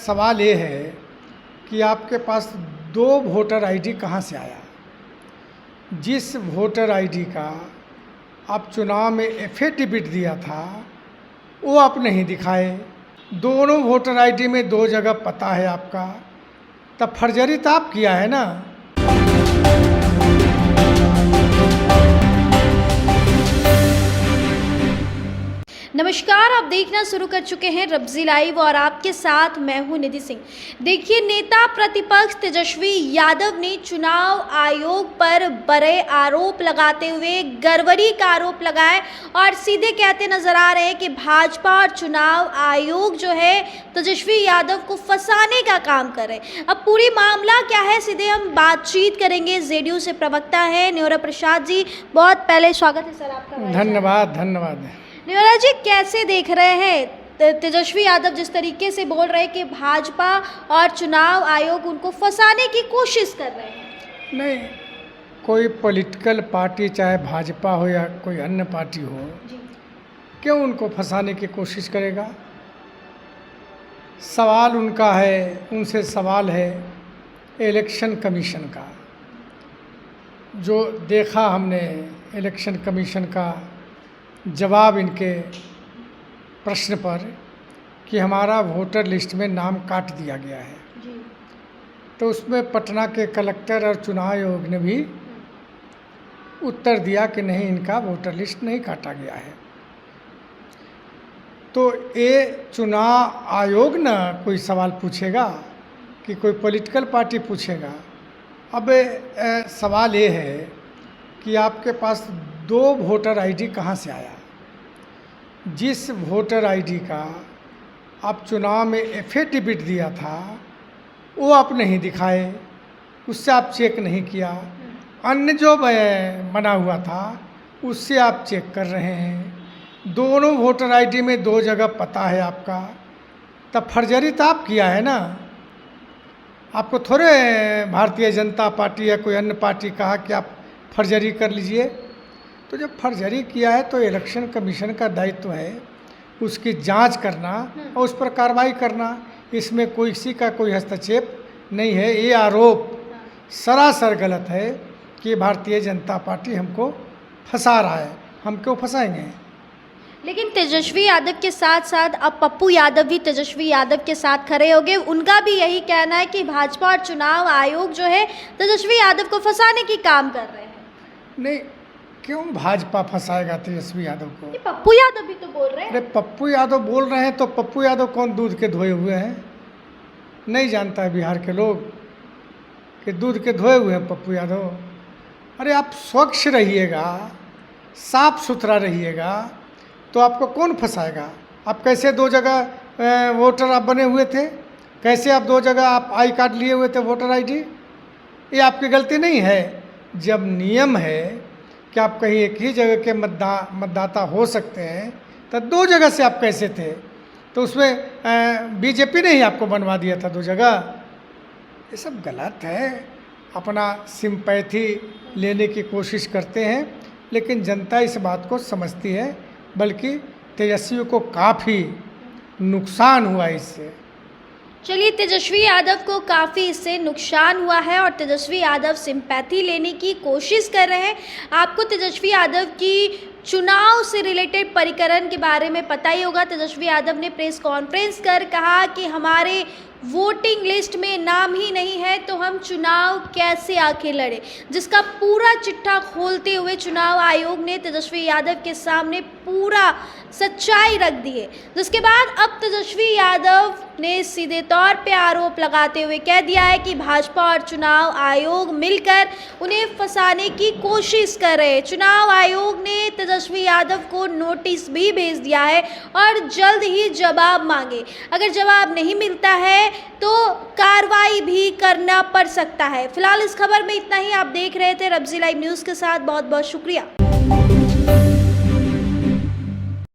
सवाल ये है कि आपके पास 2 वोटर आईडी कहाँ से आया। जिस वोटर आईडी का आप चुनाव में एफिडेविट दिया था वो आप नहीं दिखाए। दोनों वोटर आईडी में 2 जगह पता है आपका, तब फर्जरी तो आप किया है ना। नमस्कार, आप देखना शुरू कर चुके हैं रब्जी लाइव और आपके साथ मैं हूं निधि सिंह। देखिए, नेता प्रतिपक्ष तेजस्वी यादव ने चुनाव आयोग पर बड़े आरोप लगाते हुए गड़बड़ी का आरोप लगाए और सीधे कहते नजर आ रहे हैं कि भाजपा और चुनाव आयोग जो है तेजस्वी यादव को फंसाने का काम कर रहे हैं। अब पूरी मामला क्या है, सीधे हम बातचीत करेंगे। जेडीयू से प्रवक्ता है न्योरा प्रसाद जी, बहुत पहले स्वागत है सर आपका। धन्यवाद। न्योरा जी, कैसे देख रहे हैं तेजस्वी यादव जिस तरीके से बोल रहे हैं कि भाजपा और चुनाव आयोग उनको फंसाने की कोशिश कर रहे हैं? नहीं, कोई पॉलिटिकल पार्टी चाहे भाजपा हो या कोई अन्य पार्टी हो, क्यों उनको फंसाने की कोशिश करेगा। सवाल उनका है, उनसे सवाल है इलेक्शन कमीशन का। जो देखा हमने इलेक्शन कमीशन का जवाब इनके प्रश्न पर कि हमारा वोटर लिस्ट में नाम काट दिया गया है जी। तो उसमें पटना के कलेक्टर और चुनाव आयोग ने भी उत्तर दिया कि नहीं, इनका वोटर लिस्ट नहीं काटा गया है। तो ये चुनाव आयोग ना कोई सवाल पूछेगा कि कोई पॉलिटिकल पार्टी पूछेगा। अब सवाल ये है कि आपके पास 2 वोटर आईडी कहाँ से आया। जिस वोटर आईडी का आप चुनाव में एफिडेविट दिया था वो आप नहीं दिखाए, उससे आप चेक नहीं किया। अन्य जो बना हुआ था उससे आप चेक कर रहे हैं। दोनों वोटर आईडी में 2 जगह पता है आपका, तब फर्जरी तो आप किया है ना। आपको थोड़े भारतीय जनता पार्टी या कोई अन्य पार्टी कहा कि आप फर्जरी कर लीजिए। तो जब फर्जरी किया है तो इलेक्शन कमीशन का दायित्व है उसकी जांच करना और उस पर कार्रवाई करना। इसमें किसी का कोई हस्तक्षेप नहीं है। ये आरोप सरासर गलत है कि भारतीय जनता पार्टी हमको फंसा रहा है। हम क्यों फंसाएंगे। लेकिन तेजस्वी यादव के साथ साथ अब पप्पू यादव भी तेजस्वी यादव के साथ खड़े हो गए। उनका भी यही कहना है कि भाजपा और चुनाव आयोग जो है तेजस्वी यादव को फंसाने की काम कर रहे हैं। नहीं, क्यों भाजपा फंसाएगा तेजस्वी यादव को। पप्पू यादव भी तो बोल रहे हैं। अरे पप्पू यादव बोल रहे हैं तो पप्पू यादव कौन दूध के धोए हुए हैं। नहीं जानता है बिहार के लोग कि दूध के धोए हुए हैं पप्पू यादव। अरे आप स्वच्छ रहिएगा, साफ सुथरा रहिएगा तो आपको कौन फंसाएगा। आप कैसे 2 जगह वोटर आप बने हुए थे, कैसे आप 2 जगह आप आई कार्ड लिए हुए थे वोटर आईडी। ये आपकी गलती नहीं है। जब नियम है कि आप कहीं एक ही जगह के मतदाता हो सकते हैं तो 2 जगह से आप कैसे थे। तो उसमें बीजेपी ने ही आपको बनवा दिया था 2 जगह। ये सब गलत है। अपना सिंपैथी लेने की कोशिश करते हैं, लेकिन जनता इस बात को समझती है। बल्कि तेजस्वी को काफ़ी नुकसान हुआ इससे। चलिए, तेजस्वी यादव को काफ़ी इससे नुकसान हुआ है और तेजस्वी यादव सिंपैथी लेने की कोशिश कर रहे हैं। आपको तेजस्वी यादव की चुनाव से रिलेटेड परिकरण के बारे में पता ही होगा। तेजस्वी यादव ने प्रेस कॉन्फ्रेंस कर कहा कि हमारे वोटिंग लिस्ट में नाम ही नहीं है तो हम चुनाव कैसे आके लड़े, जिसका पूरा चिट्ठा खोलते हुए चुनाव आयोग ने तेजस्वी यादव के सामने पूरा सच्चाई रख दी है। जिसके बाद अब तेजस्वी यादव ने सीधे तौर पे आरोप लगाते हुए कह दिया है कि भाजपा और चुनाव आयोग मिलकर उन्हें फंसाने की कोशिश कर रहे हैं। चुनाव आयोग ने तेजस्वी यादव को नोटिस भी भेज दिया है और जल्द ही जवाब मांगे। अगर जवाब नहीं मिलता है तो कार्रवाई भी करना पड़ सकता है। फिलहाल इस खबर में इतना ही। आप देख रहे थे रब्जी लाइव न्यूज़ के साथ। बहुत बहुत शुक्रिया।